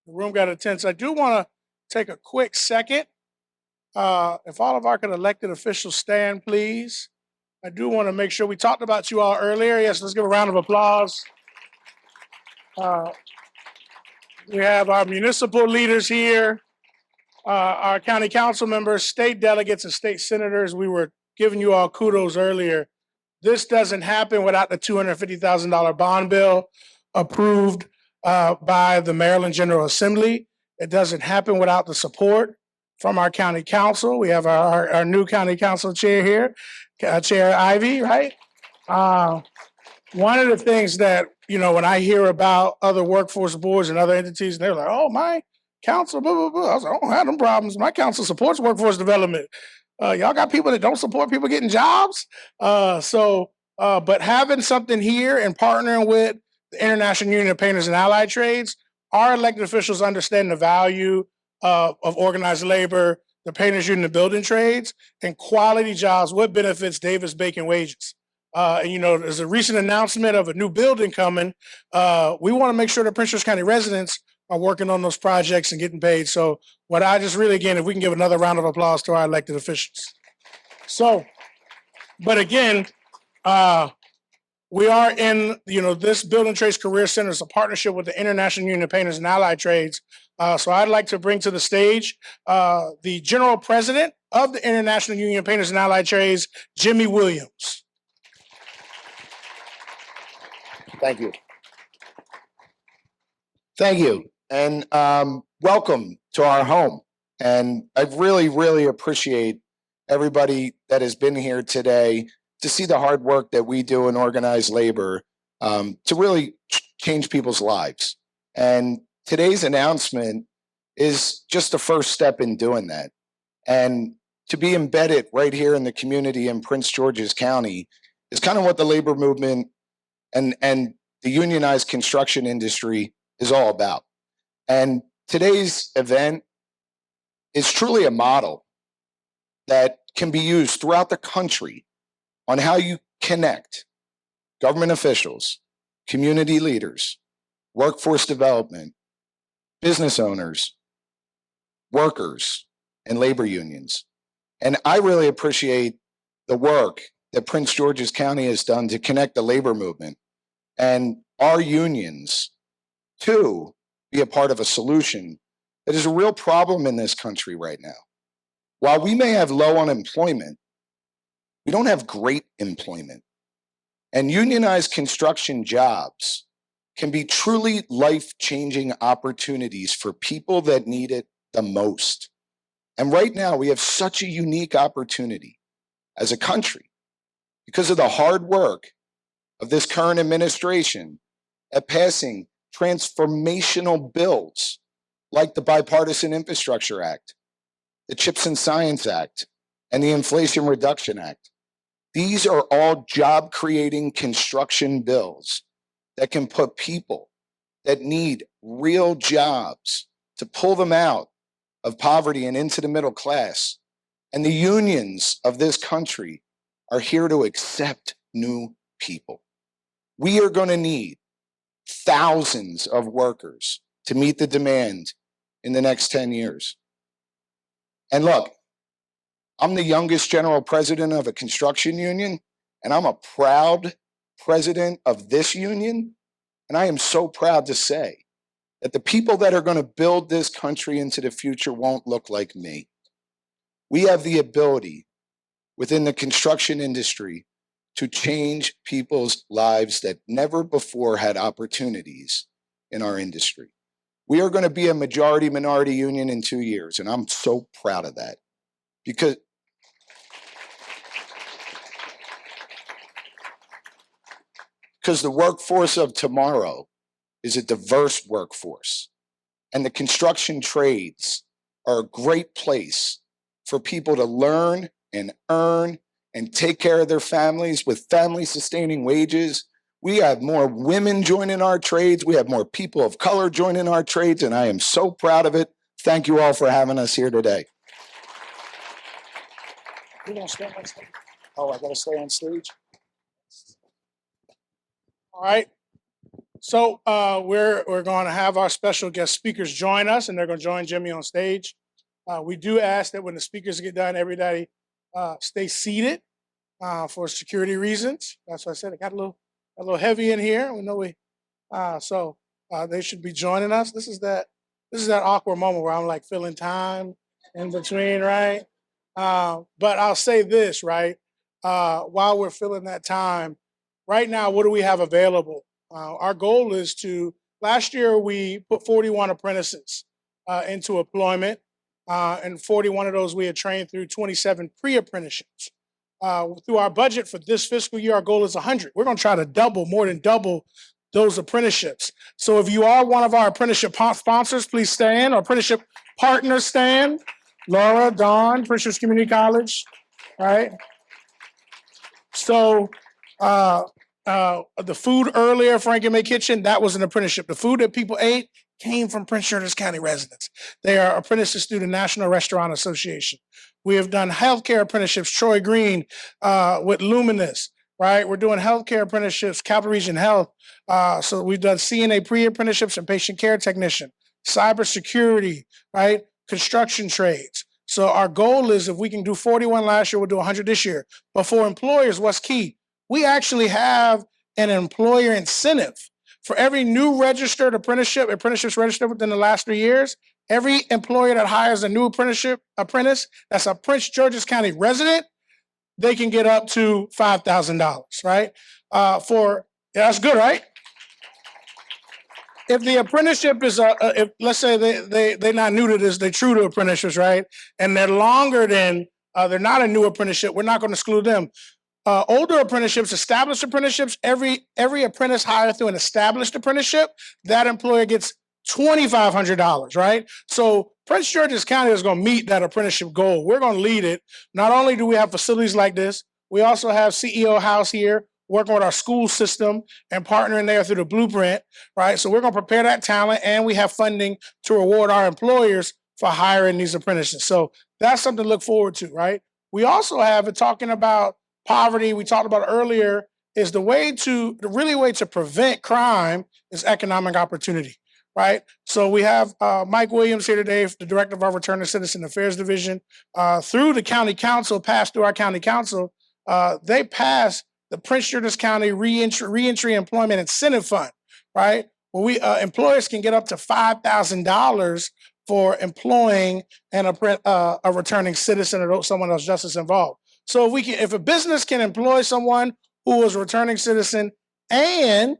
The room got intense. I do want to take a quick second. If all of our elected officials stand, please. I do want to make sure we talked about you all earlier. Yes, let's give a round of applause. We have our municipal leaders here, our county council members, state delegates, and state senators. We were giving you all kudos earlier. This doesn't happen without the $250,000 bond bill approved by the Maryland General Assembly. It doesn't happen without the support from our county council. We have our new county council chair here, Chair Ivy, right? One of the things that, when I hear about other workforce boards and other entities, they're like, oh, my council, blah, blah, blah. I was like, I don't have them problems. My council supports workforce development. Y'all got people that don't support people getting jobs. But having something here and partnering with the International Union of Painters and Allied Trades, our elected officials understand the value of organized labor, the painters union, the building trades, and quality jobs with benefits, Davis Bacon wages. There's a recent announcement of a new building coming. We want to make sure that Prince George County residents are working on those projects and getting paid. So what I just really, again, if we can give another round of applause to our elected officials. But again, we are in, this Building Trades Career Center is a partnership with the International Union of Painters and Allied Trades. So I'd like to bring to the stage the General President of the International Union of Painters and Allied Trades, Jimmy Williams. Thank you. Thank you. And welcome to our home. And I really, really appreciate everybody that has been here today to see the hard work that we do in organized labor to really change people's lives. And today's announcement is just the first step in doing that. And to be embedded right here in the community in Prince George's County is kind of what the labor movement and the unionized construction industry is all about. And today's event is truly a model that can be used throughout the country on how you connect government officials, community leaders, workforce development, business owners, workers, and labor unions. And I really appreciate the work that Prince George's County has done to connect the labor movement and our unions to be a part of a solution that is a real problem in this country right now. While we may have low unemployment, we don't have great employment. And unionized construction jobs can be truly life-changing opportunities for people that need it the most. And right now, we have such a unique opportunity as a country because of the hard work of this current administration at passing transformational bills like the Bipartisan Infrastructure Act, the CHIPS and Science Act, and the Inflation Reduction Act. These are all job-creating construction bills that can put people that need real jobs to pull them out of poverty and into the middle class. And the unions of this country are here to accept new people. We are going to need thousands of workers to meet the demand in the next 10 years. And look, I'm the youngest general president of a construction union, and I'm a proud president of this union. And I am so proud to say that the people that are going to build this country into the future won't look like me. We have the ability within the construction industry to change people's lives that never before had opportunities in our industry. We are going to be a majority minority union in 2 years, and I'm so proud of that because the workforce of tomorrow is a diverse workforce, and the construction trades are a great place for people to learn and earn and take care of their families with family-sustaining wages. We have more women joining our trades. We have more people of color joining our trades, and I am so proud of it. Thank you all for having us here today. You gonna stay on stage? Oh, I gotta stay on stage? All right. So we're going to have our special guest speakers join us, and they're going to join Jimmy on stage. We do ask that when the speakers get done, everybody stay seated for security reasons. That's why I said it got a little heavy in here. We know so they should be joining us. This is that awkward moment where I'm like filling time in between, right? But I'll say this, right? While we're filling that time, right now, what do we have available? Our goal is last year we put 41 apprentices into employment, and 41 of those we had trained through 27 pre-apprenticeships. Through our budget for this fiscal year, our goal is 100. We're going to try to more than double those apprenticeships. So if you are one of our apprenticeship sponsors, please stand. Or apprenticeship partners, stand. Laura, Dawn, Apprenticeship Community College, right? So the food earlier, Frank and May Kitchen, that was an apprenticeship. The food that people ate came from Prince George's County residents. They are apprentices through the National Restaurant Association. We have done healthcare apprenticeships, Troy Green with Luminous, right? We're doing healthcare apprenticeships, Capital Region Health. So we've done CNA pre-apprenticeships and patient care technician, cybersecurity, right? Construction trades. So our goal is if we can do 41 last year, we'll do 100 this year. But for employers, what's key? We actually have an employer incentive. For every new registered apprenticeships registered within the last 3 years, every employer that hires a new apprentice that's a Prince George's County resident, they can get up to $5,000, right? That's good, right? If the apprenticeship is if let's say they're not new to this, they're true to apprenticeships, right? And they're longer than they're not a new apprenticeship, we're not going to exclude them. Older apprenticeships, established apprenticeships, every apprentice hired through an established apprenticeship, that employer gets $2,500, right? So Prince George's County is going to meet that apprenticeship goal. We're going to lead it. Not only do we have facilities like this, we also have CEO House here working with our school system and partnering there through the blueprint, right? So we're going to prepare that talent, and we have funding to reward our employers for hiring these apprentices. So that's something to look forward to, right? We also have it talking about poverty. We talked about earlier is the way to prevent crime is economic opportunity, right? So we have Mike Williams here today, the director of our Returning Citizen Affairs Division. Through the county council, through our county council, they passed the Prince George's County Reentry Employment Incentive Fund, right? Where employers can get up to $5,000 for employing a returning citizen or someone else justice involved. So if a business can employ someone who is a returning citizen and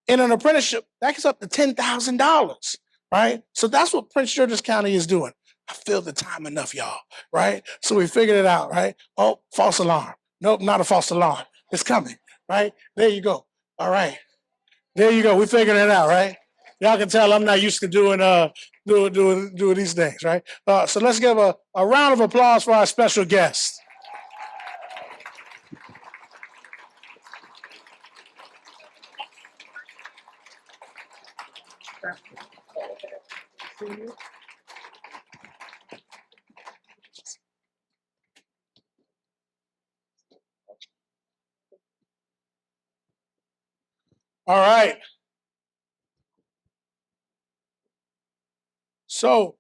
in an apprenticeship, that gets up to $10,000, right? So that's what Prince George's County is doing. I filled the time enough, y'all, right? So we figured it out, right? Oh, false alarm. Nope, not a false alarm. It's coming, right? There you go. All right. There you go. We figured it out, right? Y'all can tell I'm not used to doing these things, right? So let's give a round of applause for our special guest. All right. So,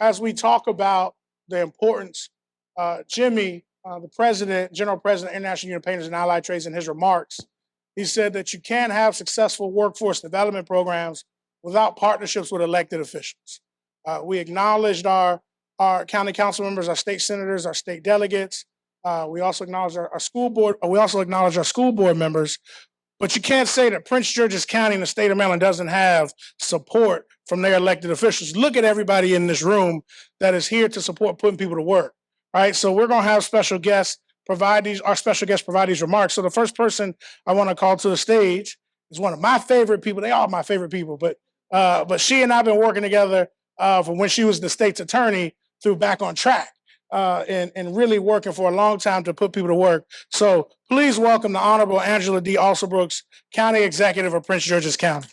as we talk about the importance, Jimmy, the General President, International Union of Painters and Allied Trades, in his remarks, he said that you can't have successful workforce development programs without partnerships with elected officials. We acknowledged our county council members, our state senators, our state delegates. We also acknowledge our school board. We also acknowledge our school board members. But you can't say that Prince George's County and the state of Maryland doesn't have support from their elected officials. Look at everybody in this room that is here to support putting people to work, right? So we're going to have special guests provide these remarks. So the first person I want to call to the stage is one of my favorite people. They are my favorite people, but she and I have been working together from when she was the state's attorney through Back on Track. And really working for a long time to put people to work. So please welcome the Honorable Angela D. Alsobrooks, County Executive of Prince George's County.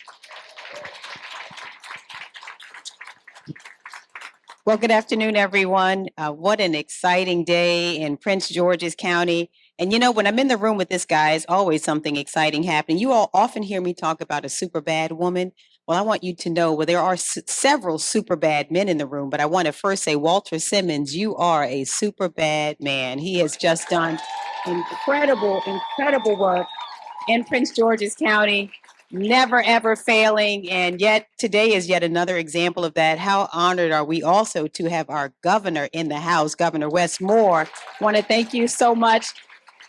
Well, good afternoon, everyone. What an exciting day in Prince George's County. And you know, when I'm in the room with this guy, it's always something exciting happening. You all often hear me talk about a super bad woman. Well, I want you to know, well, there are several super bad men in the room, but I want to first say, Walter Simmons, you are a super bad man. He has just done incredible work in Prince George's County, never ever failing. And yet today is yet another example of that. How honored are we also to have our governor in the house, Governor Wes Moore. Want to thank you so much.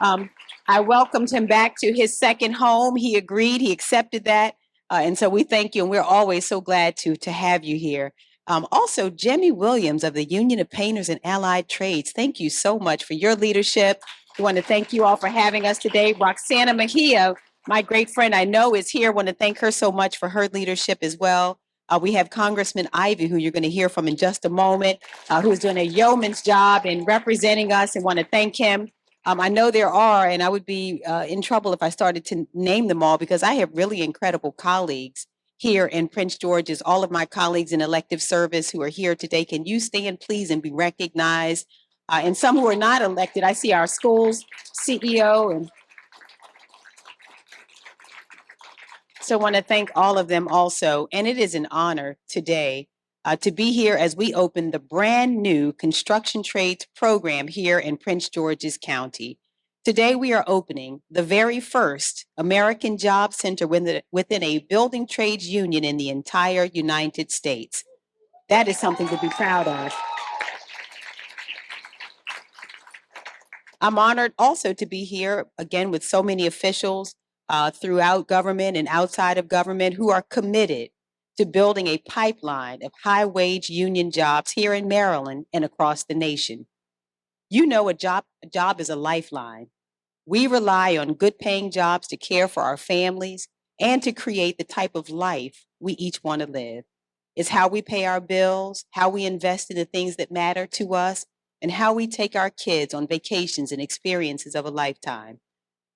I welcomed him back to his second home. He agreed, he accepted that. And so we thank you, and we're always so glad to have you here. Also, Jimmy Williams of the Union of Painters and Allied Trades, thank you so much for your leadership. We want to thank you all for having us today. Roxana Mejia, my great friend, I know is here. Want to thank her so much for her leadership as well. We have Congressman Ivey, who you're going to hear from in just a moment, who's doing a yeoman's job in representing us, and want to thank him. I know there are, and I would be in trouble if I started to name them all, because I have really incredible colleagues here in Prince George's. All of my colleagues in elective service who are here today, can you stand please and be recognized? And some who are not elected, I see our school's CEO, and so I want to thank all of them also. And it is an honor today to be here as we open the brand new construction trades program here in Prince George's County. Today, we are opening the very first American Job Center within a building trades union in the entire United States. That is something to be proud of. I'm honored also to be here again with so many officials throughout government and outside of government who are committed to building a pipeline of high-wage union jobs here in Maryland and across the nation. You know, a job is a lifeline. We rely on good-paying jobs to care for our families and to create the type of life we each want to live. It's how we pay our bills, how we invest in the things that matter to us, and how we take our kids on vacations and experiences of a lifetime.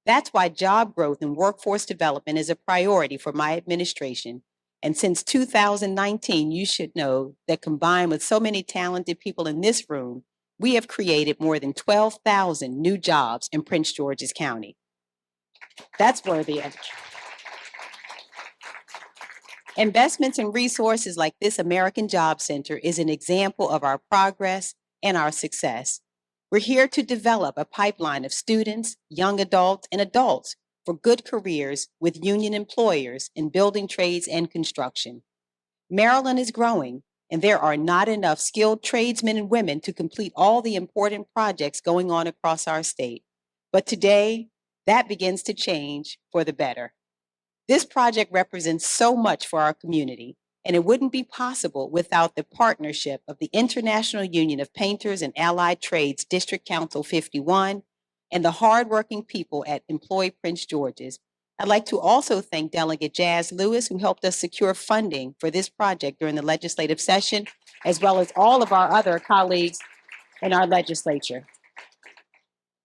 That's why job growth and workforce development is a priority for my administration. And since 2019, you should know that combined with so many talented people in this room, we have created more than 12,000 new jobs in Prince George's County. That's worthy of investments and resources like this American Job Center is an example of our progress and our success. We're here to develop a pipeline of students, young adults, and adults for good careers with union employers in building trades and construction. Maryland is growing, and there are not enough skilled tradesmen and women to complete all the important projects going on across our state. But today, that begins to change for the better. This project represents so much for our community, and it wouldn't be possible without the partnership of the International Union of Painters and Allied Trades District Council 51 and the hardworking people at Employ Prince George's. I'd like to also thank Delegate Jazz Lewis, who helped us secure funding for this project during the legislative session, as well as all of our other colleagues in our legislature.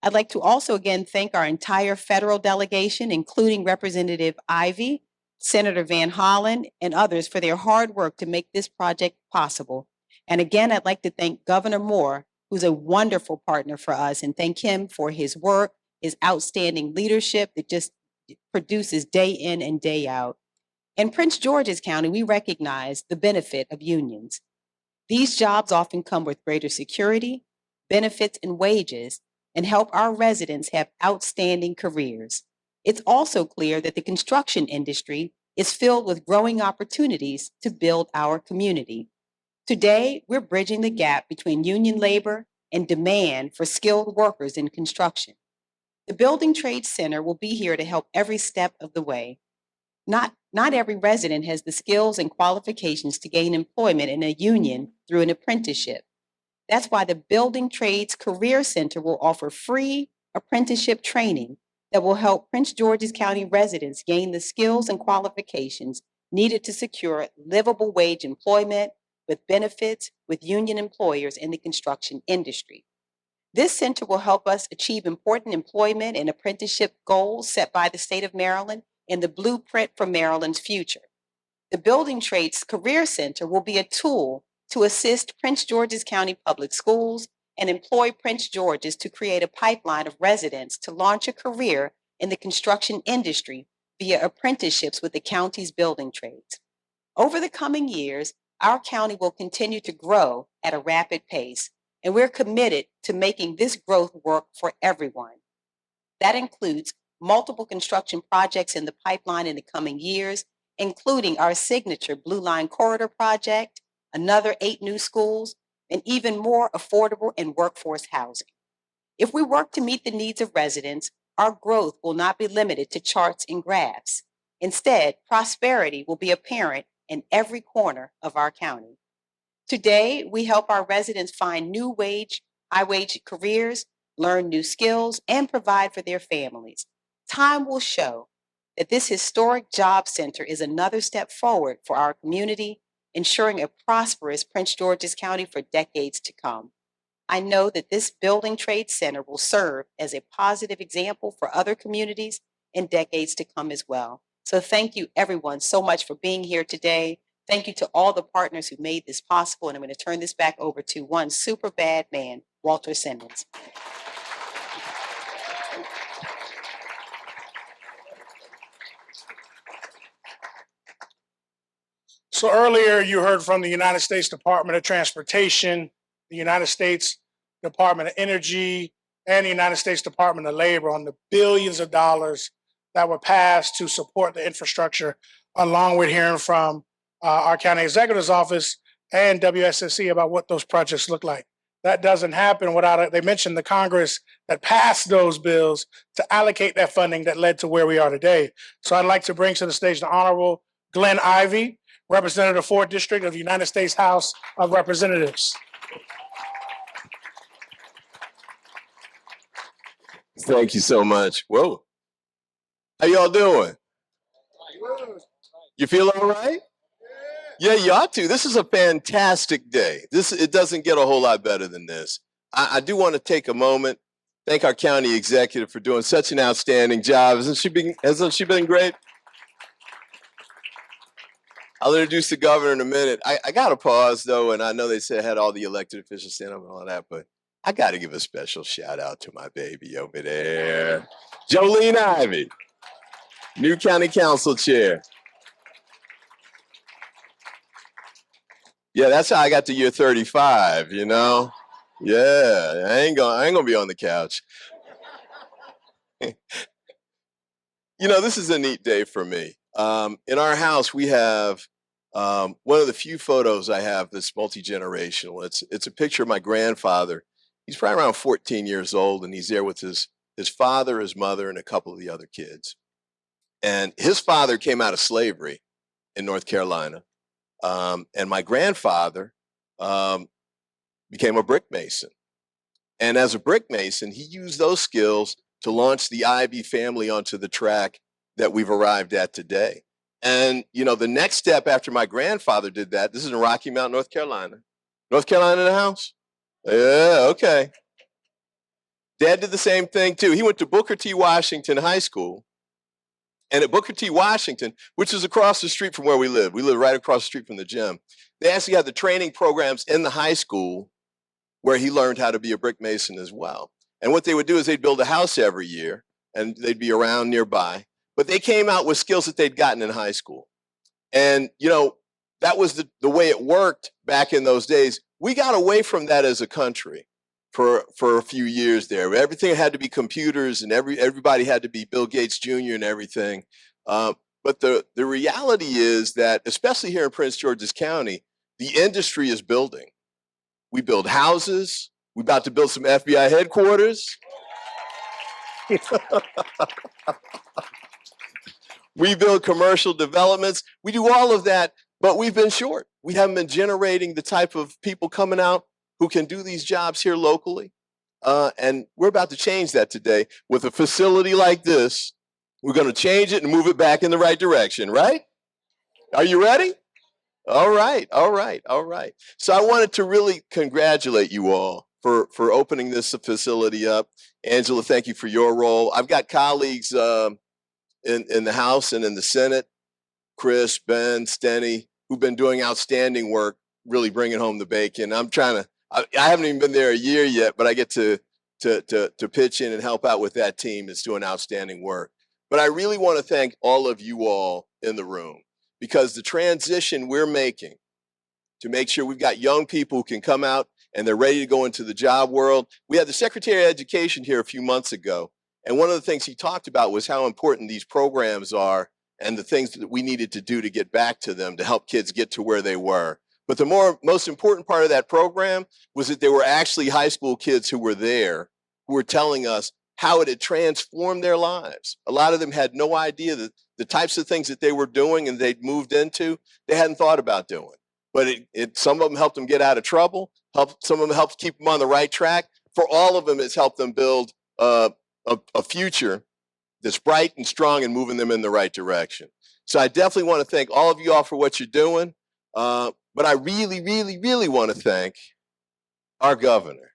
I'd like to also again thank our entire federal delegation, including Representative Ivey, Senator Van Hollen, and others for their hard work to make this project possible. And again, I'd like to thank Governor Moore, who's a wonderful partner for us, and thank him for his work, his outstanding leadership that just produces day in and day out. In Prince George's County, we recognize the benefit of unions. These jobs often come with greater security, benefits, and wages, and help our residents have outstanding careers. It's also clear that the construction industry is filled with growing opportunities to build our community. Today, we're bridging the gap between union labor and demand for skilled workers in construction. The Building Trades Center will be here to help every step of the way. Not every resident has the skills and qualifications to gain employment in a union through an apprenticeship. That's why the Building Trades Career Center will offer free apprenticeship training that will help Prince George's County residents gain the skills and qualifications needed to secure livable wage employment with benefits with union employers in the construction industry. This center will help us achieve important employment and apprenticeship goals set by the state of Maryland and the blueprint for Maryland's future. The Building Trades Career Center will be a tool to assist Prince George's County Public Schools and employ Prince George's to create a pipeline of residents to launch a career in the construction industry via apprenticeships with the county's building trades. Over the coming years, our county will continue to grow at a rapid pace, and we're committed to making this growth work for everyone. That includes multiple construction projects in the pipeline in the coming years, including our signature Blue Line Corridor project, another 8 new schools, and even more affordable and workforce housing. If we work to meet the needs of residents, our growth will not be limited to charts and graphs. Instead, prosperity will be apparent in every corner of our county. Today, we help our residents find high-wage careers, learn new skills, and provide for their families. Time will show that this historic job center is another step forward for our community, ensuring a prosperous Prince George's County for decades to come. I know that this building trade center will serve as a positive example for other communities in decades to come as well. So thank you everyone so much for being here today. Thank you to all the partners who made this possible. And I'm going to turn this back over to one super bad man, Walter Simmons. So earlier you heard from the United States Department of Transportation, the United States Department of Energy, and the United States Department of Labor on the billions of dollars that were passed to support the infrastructure, along with hearing from our county executive's office and WSSC about what those projects look like. That doesn't happen without they mentioned the Congress that passed those bills to allocate that funding that led to where we are today. So I'd like to bring to the stage the Honorable Glenn Ivey, Representative 4th District of the United States House of Representatives. Thank you so much. Whoa. How y'all doing? You feel all right? Yeah, you ought to. This is a fantastic day. It doesn't get a whole lot better than this. I do want to take a moment, thank our county executive for doing such an outstanding job. Hasn't she been great? I'll introduce the governor in a minute. I got to pause, though, and I know they said I had all the elected officials stand up and all that, but I got to give a special shout out to my baby over there, Jolene Ivey, new county council chair. Yeah, that's how I got to year 35, you know? Yeah, I ain't gonna be on the couch. You know, this is a neat day for me. In our house, we have one of the few photos I have that's multi-generational. It's a picture of my grandfather. He's probably around 14 years old, and he's there with his father, his mother, and a couple of the other kids. And his father came out of slavery in North Carolina. And my grandfather became a brick mason. And as a brick mason, he used those skills to launch the Ivey family onto the track that we've arrived at today. And, you know, the next step after my grandfather did that, this is in Rocky Mount, North Carolina. North Carolina in the house? Yeah, okay. Dad did the same thing too. He went to Booker T. Washington High School. And at Booker T. Washington, which is across the street from where we live right across the street from the gym, they actually had the training programs in the high school where he learned how to be a brick mason as well. And what they would do is they'd build a house every year, and they'd be around nearby. But they came out with skills that they'd gotten in high school. And, you know, that was the way it worked back in those days. We got away from that as a country for a few years there. Everything had to be computers, and everybody had to be Bill Gates Jr. and everything. But the reality is that, especially here in Prince George's County, the industry is building. We build houses. We're about to build some FBI headquarters. We build commercial developments. We do all of that, but we've been short. We haven't been generating the type of people coming out who can do these jobs here locally. And we're about to change that today with a facility like this. We're going to change it and move it back in the right direction, right? Are you ready? All right, all right, all right. So I wanted to really congratulate you all for opening this facility up. Angela, thank you for your role. I've got colleagues in the House and in the Senate, Chris, Ben, Steny, who've been doing outstanding work really bringing home the bacon. I haven't even been there a year yet, but I get to pitch in and help out with that team that's doing outstanding work. But I really want to thank all of you all in the room, because the transition we're making to make sure we've got young people who can come out and they're ready to go into the job world. We had the Secretary of Education here a few months ago, and one of the things he talked about was how important these programs are and the things that we needed to do to get back to them to help kids get to where they were. But the most important part of that program was that there were actually high school kids who were there who were telling us how it had transformed their lives. A lot of them had no idea that the types of things that they were doing and they'd moved into, they hadn't thought about doing. But some of them helped them get out of trouble, some of them helped keep them on the right track. For all of them, it's helped them build a future that's bright and strong and moving them in the right direction. So I definitely want to thank all of you all for what you're doing. But I really, really, really want to thank our governor,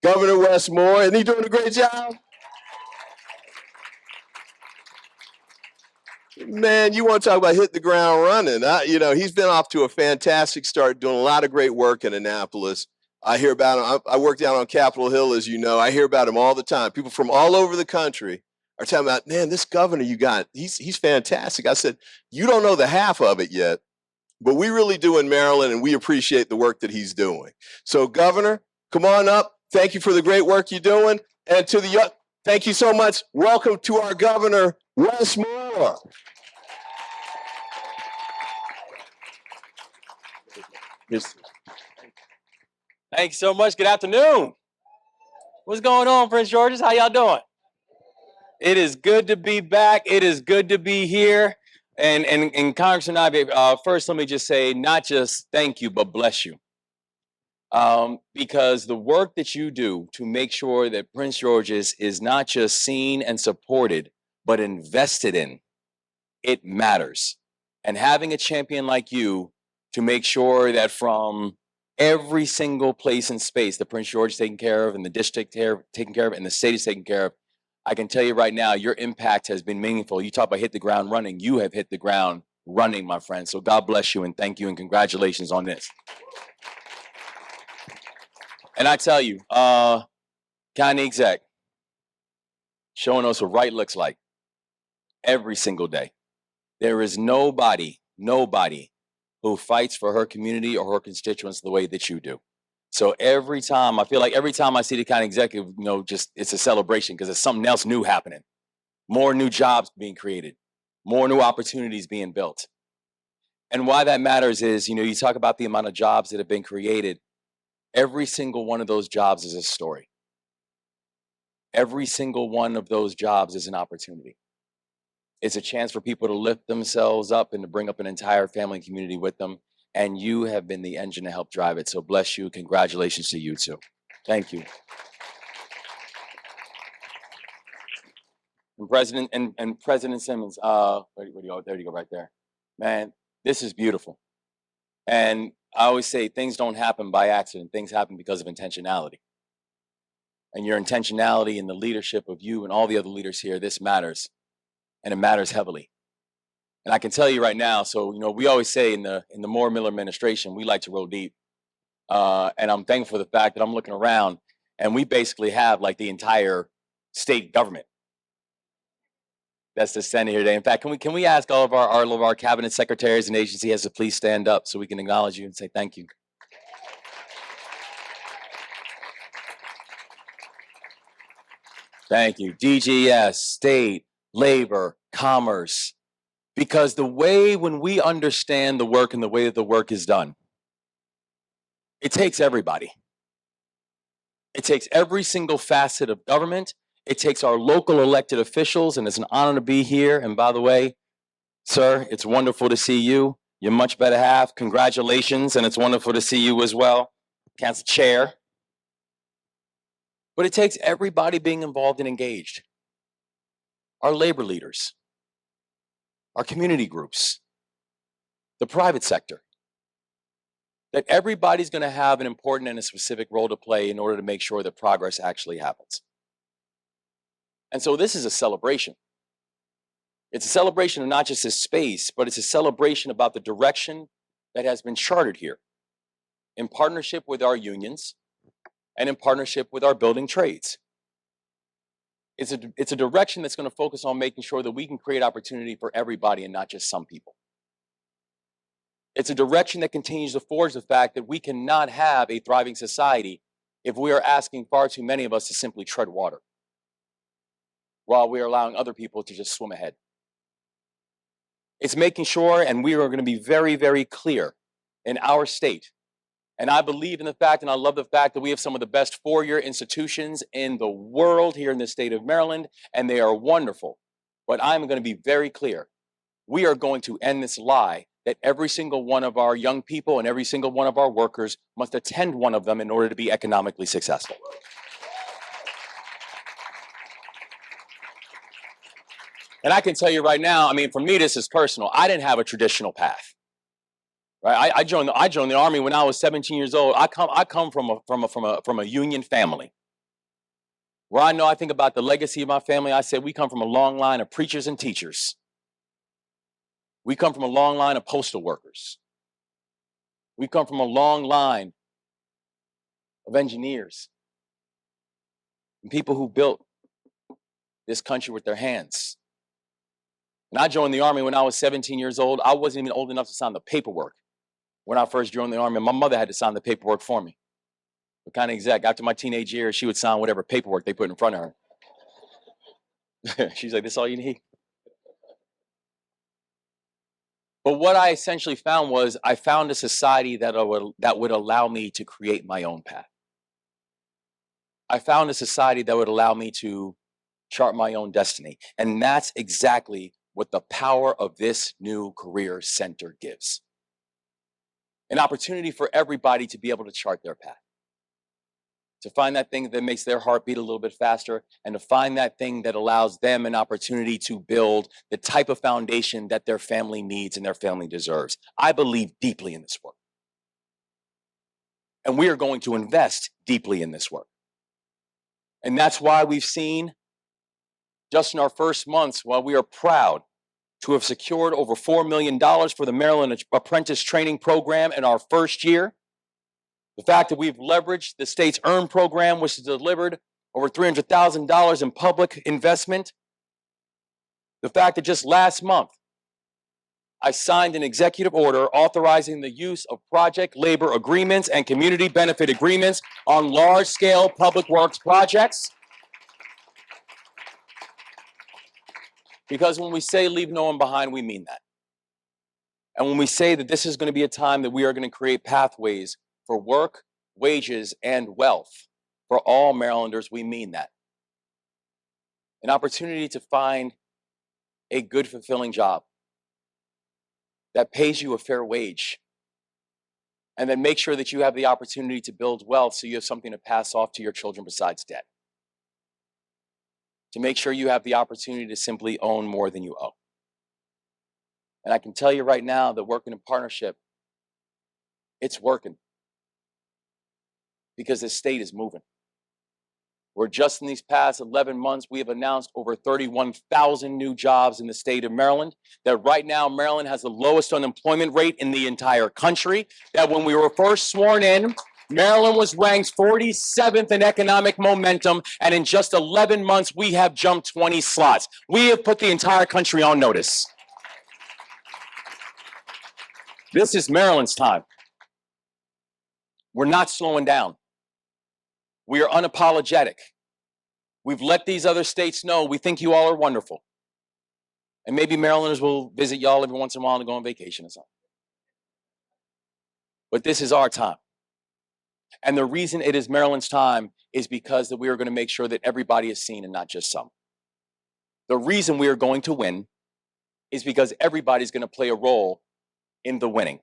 Governor Westmore. Isn't he doing a great job? Man, you want to talk about hit the ground running. He's been off to a fantastic start, doing a lot of great work in Annapolis. I hear about him. I work down on Capitol Hill, as you know. I hear about him all the time. People from all over the country are talking about, man, this governor you got, he's fantastic. I said, you don't know the half of it yet, but we really do in Maryland, and we appreciate the work that he's doing. So, Governor, come on up. Thank you for the great work you're doing. And thank you so much. Welcome to our Governor, Westmore. Thanks so much. Good afternoon. What's going on, Prince George's? How y'all doing? It is good to be back. It is good to be here. And Congressman Ivey, first let me just say, not just thank you, but bless you. Because the work that you do to make sure that Prince George's is not just seen and supported, but invested in, it matters. And having a champion like you to make sure that from every single place and space that Prince George is taken care of, and the district taken care of, and the state is taken care of, I can tell you right now, your impact has been meaningful. You talk about hit the ground running. You have hit the ground running, my friend. So God bless you and thank you and congratulations on this. And I tell you, county exec, showing us what right looks like every single day. There is nobody who fights for her community or her constituents the way that you do. So I feel like every time I see the county executive, it's a celebration because there's something else new happening. More new jobs being created, more new opportunities being built. And why that matters is, you talk about the amount of jobs that have been created. Every single one of those jobs is a story. Every single one of those jobs is an opportunity. It's a chance for people to lift themselves up and to bring up an entire family and community with them. And you have been the engine to help drive it. So bless you. Congratulations to you too. Thank you. And President Simmons, there you go right there. Man, this is beautiful. And I always say things don't happen by accident. Things happen because of intentionality. And your intentionality and the leadership of you and all the other leaders here, this matters. And it matters heavily. And I can tell you right now, so, we always say in the Moore Miller administration, we like to roll deep. And I'm thankful for the fact that I'm looking around and we basically have like the entire state government that's standing here today. In fact, can we ask all of our cabinet secretaries and agency heads to please stand up so we can acknowledge you and say thank you. Thank you. DGS, state, labor, commerce. Because when we understand the work and the way that the work is done, it takes everybody. It takes every single facet of government. It takes our local elected officials, and it's an honor to be here. And by the way, sir, it's wonderful to see you. You're much better half. Congratulations, and it's wonderful to see you as well. Council Chair. But it takes everybody being involved and engaged. Our labor leaders, our community groups, the private sector. That everybody's going to have an important and a specific role to play in order to make sure that progress actually happens. And so this is a celebration. It's a celebration of not just this space, but it's a celebration about the direction that has been chartered here. in partnership with our unions and in partnership with our building trades. It's a direction that's going to focus on making sure that we can create opportunity for everybody and not just some people. It's a direction that continues to forge the fact that we cannot have a thriving society if we are asking far too many of us to simply tread water while we are allowing other people to just swim ahead. It's making sure, and we are going to be very, very clear in our state. And I believe in the fact, and I love the fact that we have some of the best four-year institutions in the world here in the state of Maryland, and they are wonderful. But I'm going to be very clear. We are going to end this lie that every single one of our young people and every single one of our workers must attend one of them in order to be economically successful. And I can tell you right now, I mean, for me, this is personal. I didn't have a traditional path. Right? I joined the Army when I was 17 years old. I come from a union family. Where I think about the legacy of my family, I said we come from a long line of preachers and teachers. We come from a long line of postal workers. We come from a long line of engineers and people who built this country with their hands. And I joined the Army when I was 17 years old. I wasn't even old enough to sign the paperwork when I first joined the Army. My mother had to sign the paperwork for me. But kind of exact. After my teenage years, she would sign whatever paperwork they put in front of her. She's like, this is all you need? But what I essentially found was I found a society that would allow me to create my own path. I found a society that would allow me to chart my own destiny. And that's exactly what the power of this new career center gives. An opportunity for everybody to be able to chart their path, to find that thing that makes their heart beat a little bit faster, and to find that thing that allows them an opportunity to build the type of foundation that their family needs and their family deserves. I believe deeply in this work. And we are going to invest deeply in this work. And that's why we've seen, just in our first months, while we are proud to have secured over $4 million for the Maryland Apprentice Training Program in our first year, the fact that we've leveraged the state's EARN program, which has delivered over $300,000 in public investment, the fact that just last month, I signed an executive order authorizing the use of project labor agreements and community benefit agreements on large-scale public works projects. Because when we say leave no one behind, we mean that. And when we say that this is going to be a time that we are going to create pathways for work, wages, and wealth for all Marylanders, we mean that. An opportunity to find a good, fulfilling job that pays you a fair wage, and then make sure that you have the opportunity to build wealth so you have something to pass off to your children besides debt. To make sure you have the opportunity to simply own more than you owe. And I can tell you right now that working in partnership, it's working. Because the state is moving. Where just in these past 11 months, we have announced over 31,000 new jobs in the state of Maryland. That right now, Maryland has the lowest unemployment rate in the entire country. That when we were first sworn in, Maryland was ranked 47th in economic momentum, and in just 11 months, we have jumped 20 slots. We have put the entire country on notice. This is Maryland's time. We're not slowing down. We are unapologetic. We've let these other states know we think you all are wonderful. And maybe Marylanders will visit y'all every once in a while to go on vacation or something. But this is our time. And the reason it is Maryland's time is because that we are going to make sure that everybody is seen and not just some. The reason we are going to win is because everybody's going to play a role in the winning.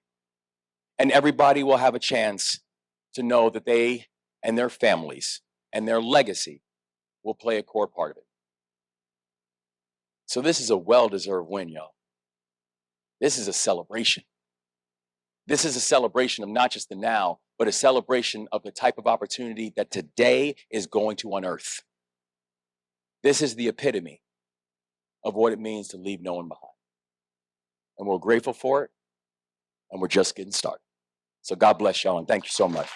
And everybody will have a chance to know that they and their families and their legacy will play a core part of it. So this is a well-deserved win, y'all. This is a celebration. This is a celebration of not just the now, but a celebration of the type of opportunity that today is going to unearth. This is the epitome of what it means to leave no one behind. And we're grateful for it, and we're just getting started. So God bless y'all and thank you so much.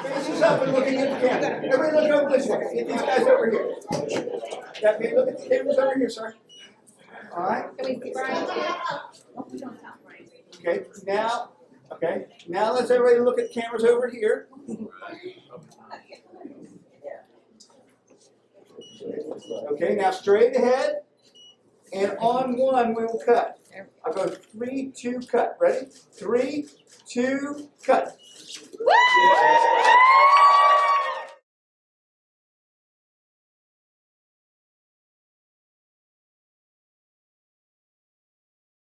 Faces up and looking at the camera. Everybody look over this way. Get these guys over here. Okay, look at the cameras over here, sir. All right. Okay, now let's everybody look at the cameras over here. Okay, now straight ahead. And on one, we will cut. I'll go 3, 2, cut. Ready? 3, 2, cut.